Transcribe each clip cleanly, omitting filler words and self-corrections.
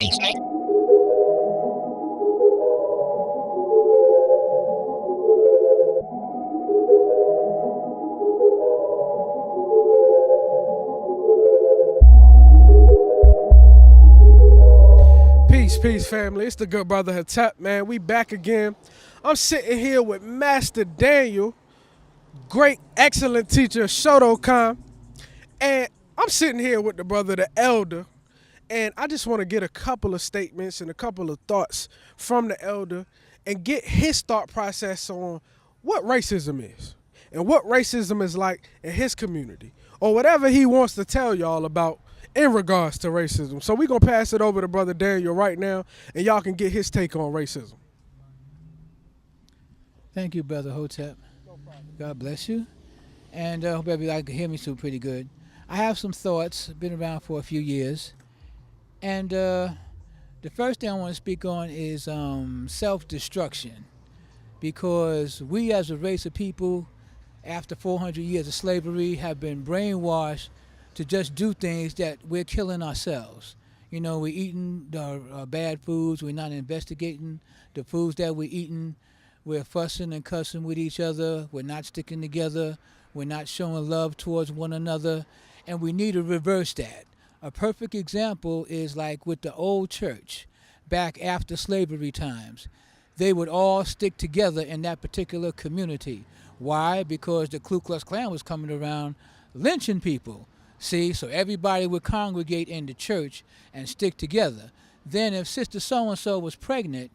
Peace, family. It's the good brother Hatep, man. We back again. I'm sitting here with Master Daniel, great, excellent teacher Shotokan, and I'm sitting here with the brother, the elder, and I just want to get a couple of statements and a couple of thoughts from the elder and get his thought process on what racism is and what racism is like in his community or whatever he wants to tell y'all about in regards to racism. So we're going to pass it over to Brother Daniel right now, and y'all can get his take on racism. Thank you, Brother Hotep. God bless you. And I hope everybody can hear me too pretty good. I have some thoughts, been around for a few years. And the first thing I want to speak on is self-destruction. Because we as a race of people, after 400 years of slavery, have been brainwashed to just do things that we're killing ourselves. You know, we're eating the bad foods, we're not investigating the foods that we're eating, we're fussing and cussing with each other, we're not sticking together, we're not showing love towards one another, and we need to reverse that. A perfect example is like with the old church, back after slavery times. They would all stick together in that particular community. Why? Because the Ku Klux Klan was coming around lynching people. See, so everybody would congregate in the church and stick together. Then if Sister So-and-so was pregnant,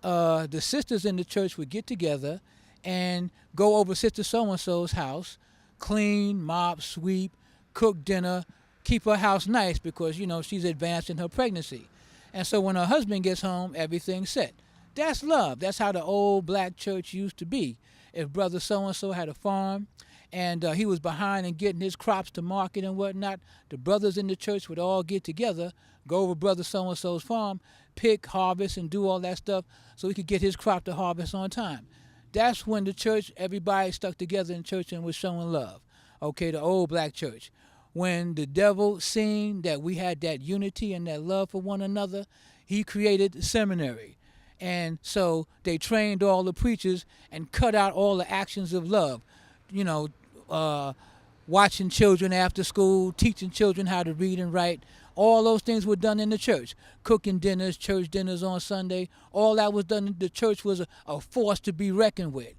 the sisters in the church would get together and go over Sister So-and-so's house, clean, mop, sweep, cook dinner, keep her house nice because, you know, she's advanced in her pregnancy. And so when her husband gets home, everything's set. That's love. That's how the old black church used to be. If Brother So-and-so had a farm, and he was behind in getting his crops to market and whatnot, the brothers in the church would all get together, go over Brother So-and-so's farm, pick, harvest, and do all that stuff so he could get his crop to harvest on time. That's when the church, everybody stuck together in church and was showing love. Okay, the old black church. When the devil seen that we had that unity and that love for one another, he created seminary. And so they trained all the preachers and cut out all the actions of love. You know, watching children after school, teaching children how to read and write. All those things were done in the church. Cooking dinners, church dinners on Sunday, all that was done. The church was a force to be reckoned with.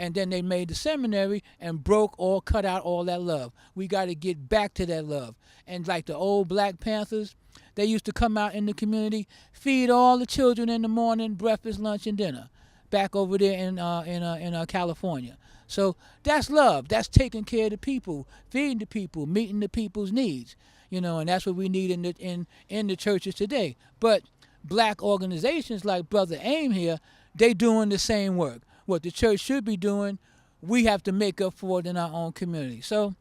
And then they made the seminary and broke or cut out all that love. We got to get back to that love. And like the old Black Panthers, they used to come out in the community, feed all the children in the morning, breakfast, lunch, and dinner, back over there in California. So that's love. That's taking care of the people, feeding the people, meeting the people's needs. You know, and that's what we need in the churches today. But black organizations like Brother Aim here, they doing the same work. What the church should be doing, we have to make up for it in our own community. So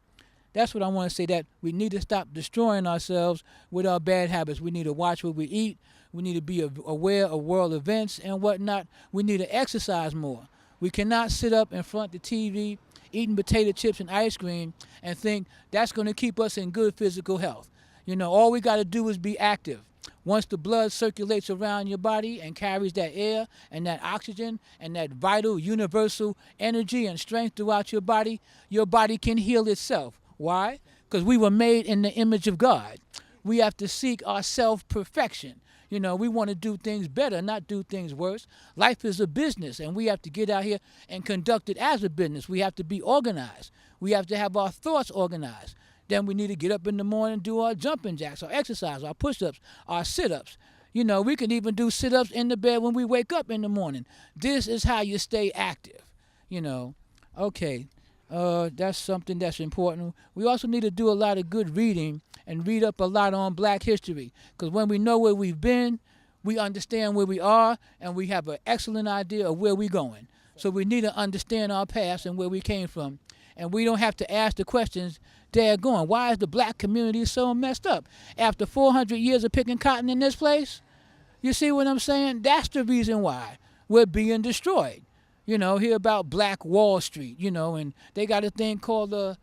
that's what I want to say, that we need to stop destroying ourselves with our bad habits. We need to watch what we eat. We need to be aware of world events and whatnot. We need to exercise more. We cannot sit up in front of the TV eating potato chips and ice cream and think that's going to keep us in good physical health. You know, all we got to do is be active. Once the blood circulates around your body and carries that air and that oxygen and that vital universal energy and strength throughout your body can heal itself. Why? Because we were made in the image of God. We have to seek our self-perfection. You know, we want to do things better, not do things worse. Life is a business, and we have to get out here and conduct it as a business. We have to be organized. We have to have our thoughts organized. Then we need to get up in the morning and do our jumping jacks, our exercise, our push-ups, our sit-ups. You know, we can even do sit-ups in the bed when we wake up in the morning. This is how you stay active, you know. Okay, that's something that's important. We also need to do a lot of good reading and read up a lot on black history, because when we know where we've been, we understand where we are, and we have an excellent idea of where we're going. So we need to understand our past and where we came from. And we don't have to ask the questions, daggone, why is the black community so messed up? After 400 years of picking cotton in this place, you see what I'm saying? That's the reason why we're being destroyed. You know, hear about Black Wall Street, you know, and they got a thing called the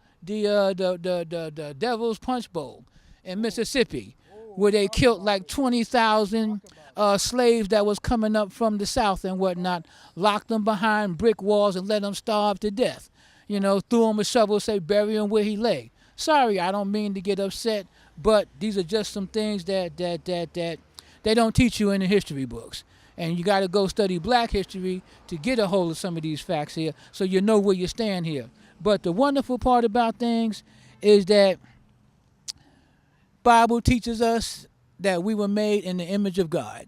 Devil's Punch Bowl in Mississippi. where they killed like 20,000 slaves that was coming up from the south and whatnot, locked them behind brick walls and let them starve to death. You know, threw him a shovel, say bury him where he lay. Sorry, I don't mean to get upset, but these are just some things that they don't teach you in the history books. And you got to go study black history to get a hold of some of these facts here so you know where you stand here. But the wonderful part about things is that Bible teaches us that we were made in the image of God.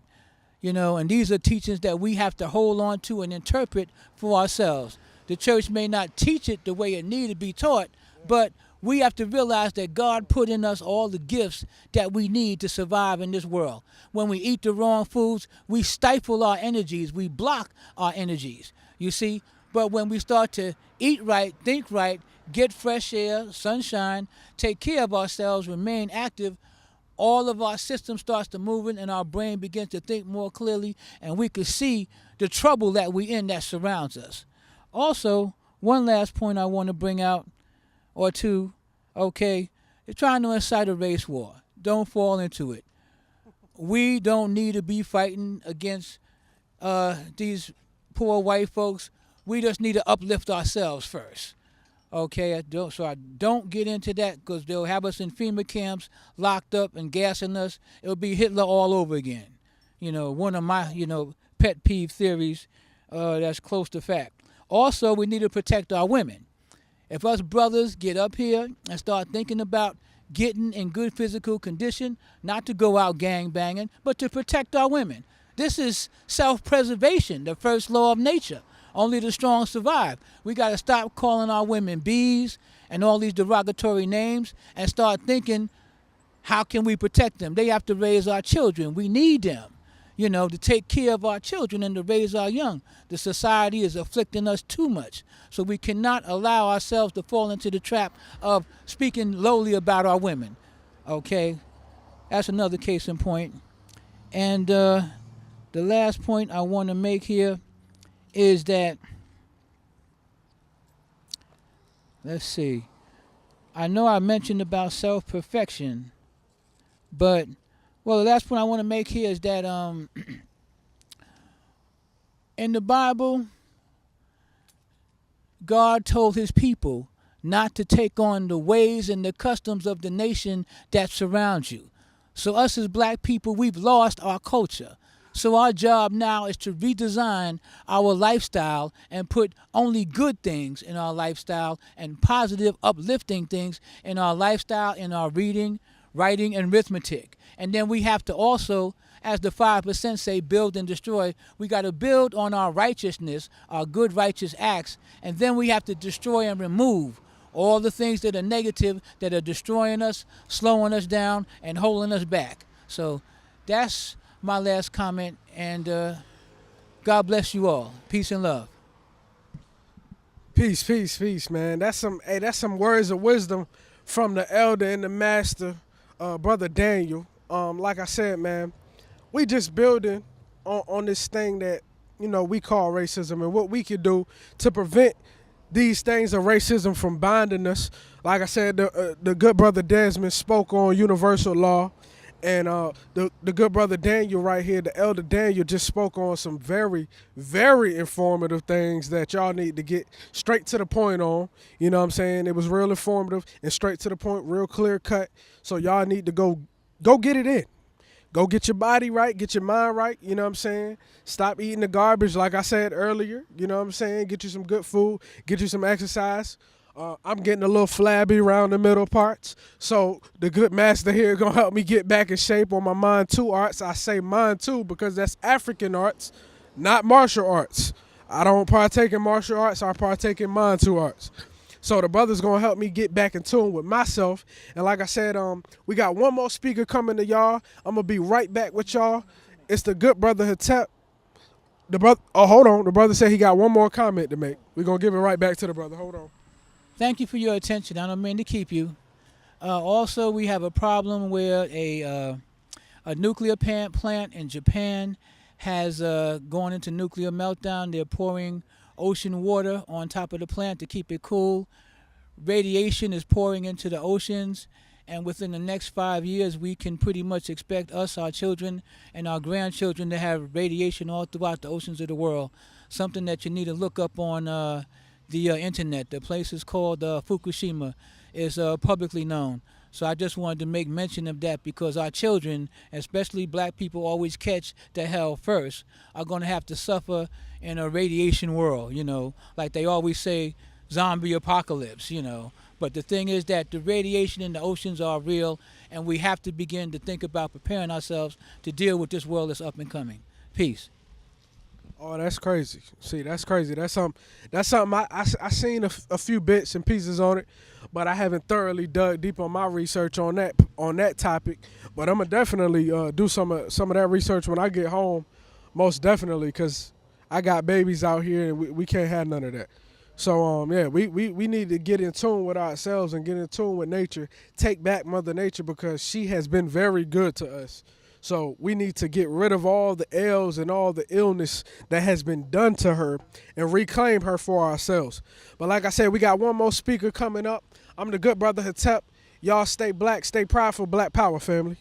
You know, and these are teachings that we have to hold on to and interpret for ourselves. The church may not teach it the way it needs to be taught, but we have to realize that God put in us all the gifts that we need to survive in this world. When we eat the wrong foods, we stifle our energies, we block our energies, you see. But when we start to eat right, think right, get fresh air, sunshine, take care of ourselves, remain active, all of our system starts to moving and our brain begins to think more clearly, and we can see the trouble that we in that surrounds us. Also, one last point I want to bring out, or two, okay, they're trying to incite a race war. Don't fall into it. We don't need to be fighting against these poor white folks. We just need to uplift ourselves first. Okay, I don't get into that because they'll have us in FEMA camps, locked up and gassing us. It'll be Hitler all over again. You know, one of my, pet peeve theories that's close to fact. Also, we need to protect our women. If us brothers get up here and start thinking about getting in good physical condition, not to go out gang banging, but to protect our women. This is self-preservation, the first law of nature. Only the strong survive. We got to stop calling our women bees and all these derogatory names and start thinking, how can we protect them? They have to raise our children. We need them, to take care of our children and to raise our young. The society is afflicting us too much. So we cannot allow ourselves to fall into the trap of speaking lowly about our women. Okay? That's another case in point. And the last point I want to make here is that, let's see, I know I mentioned about self-perfection, but, the last point I want to make here is that in the Bible, God told his people not to take on the ways and the customs of the nation that surrounds you. So us as black people, we've lost our culture. So our job now is to redesign our lifestyle and put only good things in our lifestyle and positive, uplifting things in our lifestyle, in our reading, writing, and arithmetic. And then we have to also, as the 5% say, build and destroy. We got to build on our righteousness, our good righteous acts, and then we have to destroy and remove all the things that are negative, that are destroying us, slowing us down, and holding us back. So that's my last comment, and God bless you all. Peace and love. Peace, peace, peace, man. That's some words of wisdom from the elder and the master, Brother Daniel. Like I said, man, we just building on this thing that, we call racism and what we can do to prevent these things of racism from binding us. Like I said, the good brother Desmond spoke on universal law. And the good brother Daniel right here, the elder Daniel, just spoke on some very, very informative things that y'all need to get straight to the point on. You know what I'm saying? It was real informative and straight to the point, real clear cut. So y'all need to go get it in. Go get your body right, get your mind right, you know what I'm saying? Stop eating the garbage like I said earlier, you know what I'm saying? Get you some good food, get you some exercise. I'm getting a little flabby around the middle parts. So the good master here going to help me get back in shape on my Mind 2 arts. I say Mind 2 because that's African arts, not martial arts. I don't partake in martial arts. I partake in Mind 2 arts. So the brother's going to help me get back in tune with myself. And like I said, we got one more speaker coming to y'all. I'm going to be right back with y'all. It's the good brother Hatep. Hold on. The brother said he got one more comment to make. We're going to give it right back to the brother. Hold on. Thank you for your attention. I don't mean to keep you. Also, we have a problem where a nuclear plant in Japan has gone into nuclear meltdown. They're pouring ocean water on top of the plant to keep it cool. Radiation is pouring into the oceans, And within the next 5 years, we can pretty much expect us, our children, and our grandchildren to have radiation all throughout the oceans of the world. Something that you need to look up on the internet. The place is called Fukushima. Is publicly known. So I just wanted to make mention of that because our children, especially black people, always catch the hell first, are going to have to suffer in a radiation world, like they always say, zombie apocalypse, But the thing is that the radiation in the oceans are real, and we have to begin to think about preparing ourselves to deal with this world that's up and coming. Peace. Oh, that's crazy. See, that's crazy. That's something. I seen a few bits and pieces on it, but I haven't thoroughly dug deep on my research on that topic. But I'm gonna definitely do some of that research when I get home, most definitely, because I got babies out here and we can't have none of that. So yeah, we need to get in tune with ourselves and get in tune with nature. Take back Mother Nature because she has been very good to us. So we need to get rid of all the ills and all the illness that has been done to her and reclaim her for ourselves. But like I said, we got one more speaker coming up. I'm the good brother Hetep. Y'all stay black, stay prideful, Black Power family.